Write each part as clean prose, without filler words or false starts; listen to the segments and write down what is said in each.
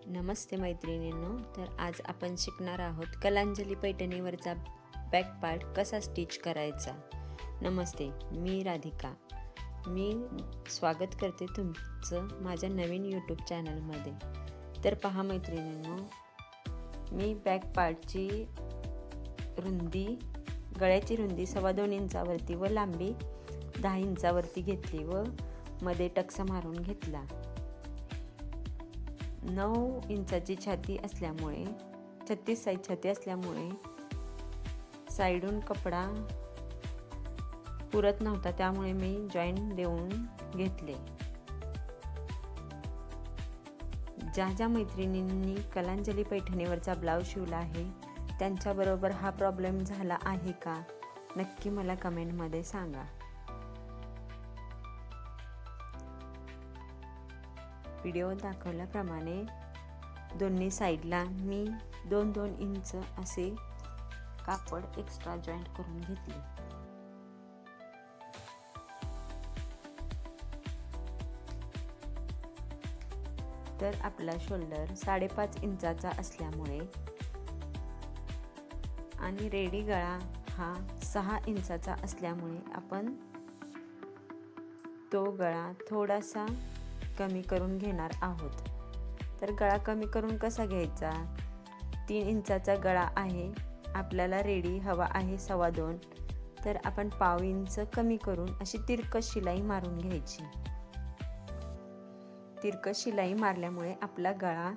नमस्ते मैत्रिणींनो. तर आज आपण शिकणार आहोत कलांजली पैठणीवरचा बॅक पार्ट कसा स्टिच करायचा. नमस्ते, मी राधिका. मी स्वागत करते तुमचं माझ्या नवीन यूट्यूब चॅनलमध्ये. तर पहा मैत्रिणींनो, मी बॅक पार्टची रुंदी, गळ्याची रुंदी 2.25 इंचावरती व लांबी 10 इंचावरती घेतली व मध्ये टक्स मारून घेतला. 9 इंचाची छाती असल्यामुळे 36 साईज छाती असल्यामुळे साईडून कपडा पुरत नव्हता, त्यामुळे मी जॉईंट देऊन घेतले. ज्या मैत्रिणींनी कलांजली पैठणीवरचा ब्लाऊज शिवला आहे त्यांच्याबरोबर हा प्रॉब्लेम झाला आहे का, नक्की मला कमेंटमध्ये सांगा. व्हिडिओ दाखवल्याप्रमाणे दोन्ही साईडला मी 2-2 इंच असे कापड एक्स्ट्रा जॉईंट करून घेतले. तर आपला शोल्डर 5.5 इंचाचा असल्यामुळे आणि रेडी गळा हा 6 इंचाचा असल्यामुळे आपण तो गळा थोडासा कमी करून घेणार आहोत. तर गळा कमी करून कसा घ्यायचा, 3 इंचाचा गळा आहे, आपल्याला रेडी हवा आहे 2.25, तर आपण 0.5 इंच कमी करून अशी तिरकस शिलाई मारून घ्यायची. तिरकस शिलाई मारल्यामुळे आपला गळा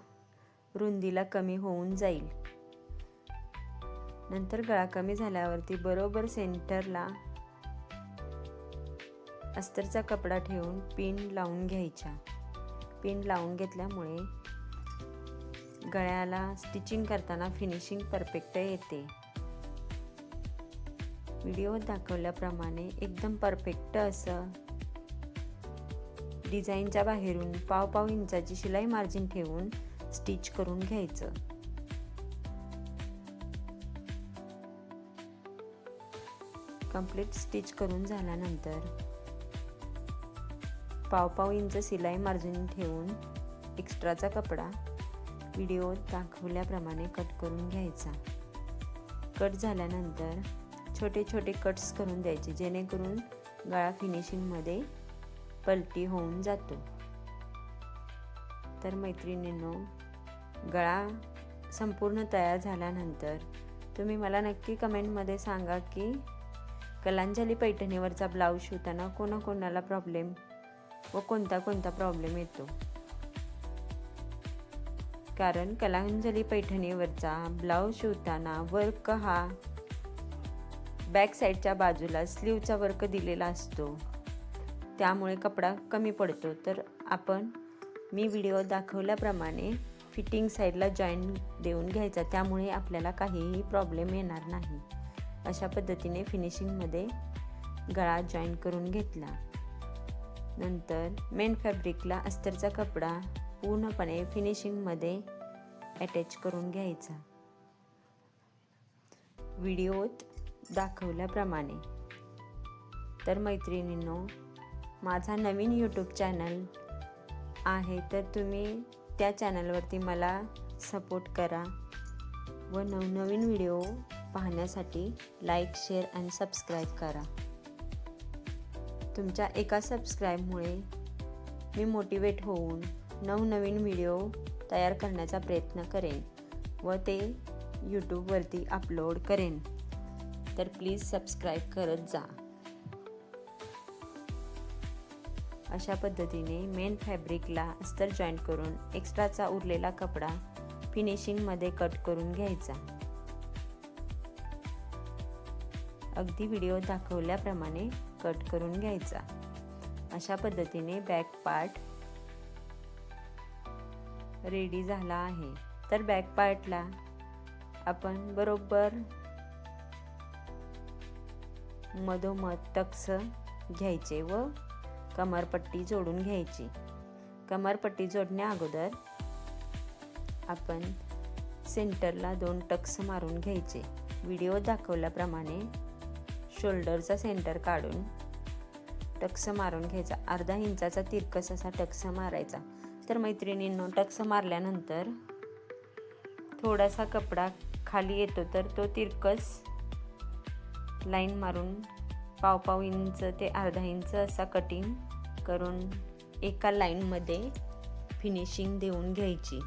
रुंदीला कमी होऊन जाईल. नंतर गळा कमी झाल्यावरती बरोबर सेंटरला अस्तरचा कपडा ठेवून पिन लावून घ्यायच्या. पिन लावून घेतल्यामुळे गळ्याला स्टिचिंग करताना फिनिशिंग परफेक्ट येते. व्हिडिओ दाखवल्याप्रमाणे एकदम परफेक्ट असं डिझाईनच्या बाहेरून 0.5 इंचाची शिलाई मार्जिन ठेवून स्टिच करून घ्यायचं. कंप्लीट स्टिच करून झाल्यानंतर 0.5 इंच शिलाई मार्जिन ठेवून एक्स्ट्राचा कपडा व्हिडिओ दाखवल्याप्रमाणे कट करून घ्यायचा. कट झाल्यानंतर छोटे छोटे कट्स करून द्यायचे, जेणेकरून गळा फिनिशिंगमध्ये पलटी होऊन जातो. तर मैत्रिणींनो, गळा संपूर्ण तयार झाल्यानंतर तुम्ही मला नक्की कमेंटमध्ये सांगा की कलांजली पैठणीवरचा ब्लाऊज शिवताना कोणाकोणाला प्रॉब्लेम व कोणता प्रॉब्लेम येतो. कारण कलांजली पैठणीवरचा ब्लाऊज शिवताना वर्क हा बॅक साईडच्या बाजूला स्लीवचा वर्क दिलेला असतो, त्यामुळे कपडा कमी पडतो. तर मी व्हिडिओ दाखवल्याप्रमाणे फिटिंग साईडला जॉईंट देऊन घ्यायचा, त्यामुळे आपल्याला काहीही प्रॉब्लेम येणार नाही. अशा पद्धतीने फिनिशिंगमध्ये गळा जॉईंट करून घेतला. नंतर मेन फॅब्रिकला अस्तरचा कपडा पूर्णपणे फिनिशिंगमध्ये अटॅच करून घ्यायचा व्हिडिओत दाखवल्याप्रमाणे. तर मैत्रिणींनो, माझा नवीन यूट्यूब चॅनल आहे, तर तुम्ही त्या चॅनलवरती मला सपोर्ट करा व नवनवीन व्हिडिओ पाहण्यासाठी लाईक, शेअर आणि सबस्क्राईब करा. तुमच्या एका सबस्क्राईबमुळे मी मोटिवेट होऊन नवनवीन व्हिडिओ तयार करण्याचा प्रयत्न करेन व ते यूट्यूबवरती अपलोड करेन. तर प्लीज सबस्क्राईब करत जा. अशा पद्धतीने मेन फॅब्रिकला अस्तर जॉईंट करून एक्स्ट्राचा उरलेला कपडा फिनिशिंगमध्ये कट करून घ्यायचा. अगदी व्हिडिओ दाखवल्याप्रमाणे कट करून घ्यायचा. अशा पद्धतीने बॅक पार्ट रेडी झाला आहे. तर बॅक पार्टला आपण बरोबर मधोमध टक्स घ्यायचे व कमरपट्टी जोडून घ्यायची. कमरपट्टी जोडण्या अगोदर आपण सेंटरला 2 टक्स मारून घ्यायचे. व्हिडिओ दाखवल्याप्रमाणे शोल्डरचा सेंटर काढून टक्स मारून घ्यायचा. अर्धा इंचाचा तिरकस असा टक्स मारायचा. तर मैत्रिणींनो, टक्स मारल्यानंतर थोडासा कपडा खाली येतो, तर तो तिरकस लाईन मारून पाव इंच ते अर्धा इंच असा कटिंग करून एका लाईनमध्ये फिनिशिंग देऊन घ्यायची.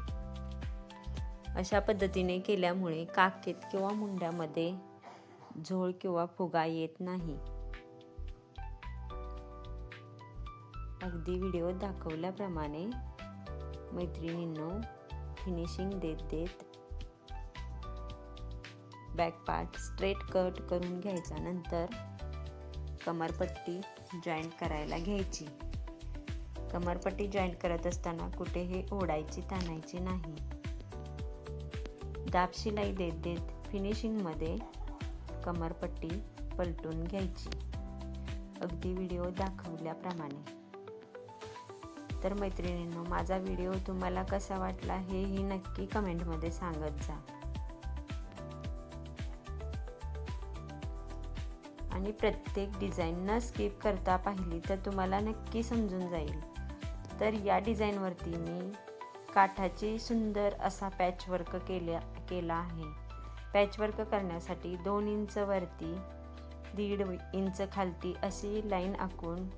अशा पद्धतीने केल्यामुळे काखेत किंवा मुंड्यामध्ये झोळ किंवा फुगा येत नाही. अगदी व्हिडिओ दाखवल्याप्रमाणे मैत्रिणींनो फिनिशिंग देत बॅक पार्ट स्ट्रेट कट करून घ्यायचा. नंतर कमरपट्टी जॉईंट करायला घ्यायची. कमरपट्टी जॉईंट करत असताना कुठेही ओढायची ताणायची नाही. दाब शिलाई देत फिनिशिंगमध्ये कमरपट्टी पलटून घ्यायची, अगदी व्हिडिओ दाखवल्याप्रमाणे. तर मैत्रिणींनो, माझा व्हिडिओ तुम्हाला कसा वाटला हेही नक्की कमेंटमध्ये सांगत जा. आणि प्रत्येक डिझाईन न स्किप करता पाहिली तर तुम्हाला नक्की समजून जाईल. तर या डिझाईनवरती मी काठाची सुंदर असा पॅचवर्क केला आहे. पॅचवर्क करण्यासाठी 2 इंच वरती 1.5 इंच खालती अशी लाईन आखून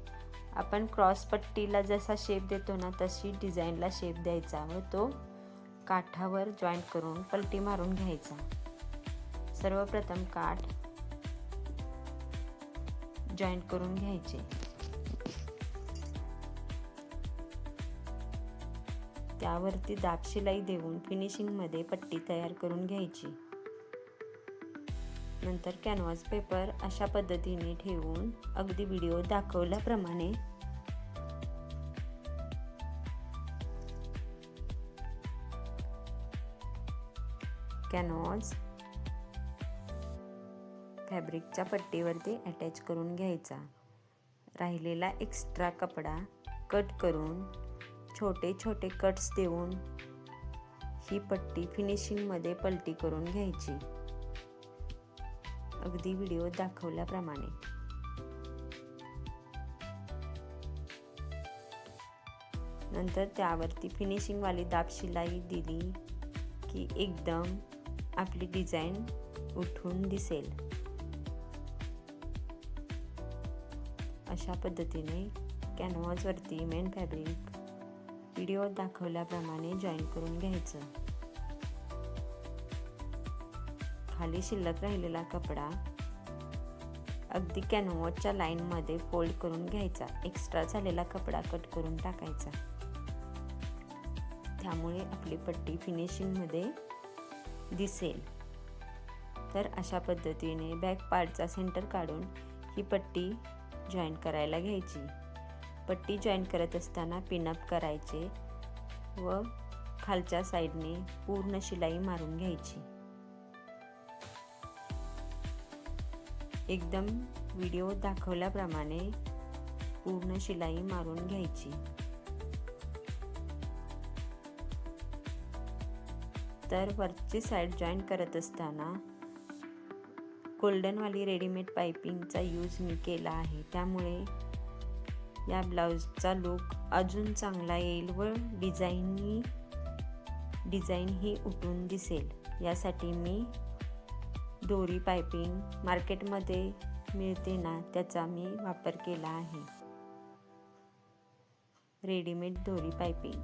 आपण क्रॉस पट्टीला जसा शेप देतो ना, तशी डिझाईनला शेप द्यायचा व तो काठावर जॉईंट करून पलटी मारून घ्यायचा. सर्वप्रथम काठ जॉईंट करून घ्यायचे. त्यावरती दाब शिलाई देऊन फिनिशिंगमध्ये पट्टी तयार करून घ्यायची. नंतर कॅनव्हास पेपर अशा पद्धतीने ठेवून अगदी व्हिडिओ दाखवल्याप्रमाणे कॅनव्हास फॅब्रिकच्या पट्टीवरती अटॅच करून घ्यायचा. राहिलेला एक्स्ट्रा कपडा कट करून छोटे छोटे कट्स देऊन ही पट्टी फिनिशिंगमध्ये पलटी करून घ्यायची, अगदी व्हिडिओ दाखवल्याप्रमाणे. नंतर त्यावरती फिनिशिंगवाली दाब शिलाई दिली की एकदम आपली डिझाईन उठून दिसेल. अशा पद्धतीने कॅनव्हासवरती मेन फॅब्रिक व्हिडिओ दाखवल्याप्रमाणे जॉईन करून घ्यायचं. खाली शिल्लक राहिलेला कपडा अगदी कॅनव्हासच्या लाईनमध्ये फोल्ड करून घ्यायचा. एक्स्ट्रा झालेला कपडा कट करून टाकायचा. त्यामुळे आपली पट्टी फिनिशिंगमध्ये दिसेल. तर अशा पद्धतीने बॅक पार्टचा सेंटर काढून ही पट्टी जॉईन करायला घ्यायची. पट्टी जॉईन करत असताना पिनअप करायचे व खालच्या साईडने पूर्ण शिलाई मारून घ्यायची. एकदम व्हिडिओ दाखवल्याप्रमाणे पूर्ण शिलाई मारून घ्यायची. तर वरची साईड जॉईन करत असताना गोल्डनवाली रेडीमेड पाइपिंगचा यूज मी केला आहे. त्यामुळे या ब्लाउजचा लुक अजून चांगला येईल व डिझाईन ही उठून दिसेल. यासाठी मी दोरी पाइपिंग मार्केटमध्ये मिळते ना, त्याचा मी वापर केला आहे. रेडीमेड दोरी पाइपिंग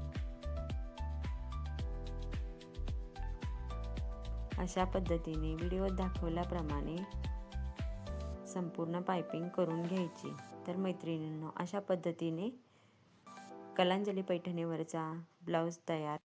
अशा पद्धतीने व्हिडिओ दाखवल्याप्रमाणे संपूर्ण पाइपिंग करून घ्यायची. तर मैत्रिणींनो, अशा पद्धतीने कलांजली पैठणीवरचा ब्लाउज तयार.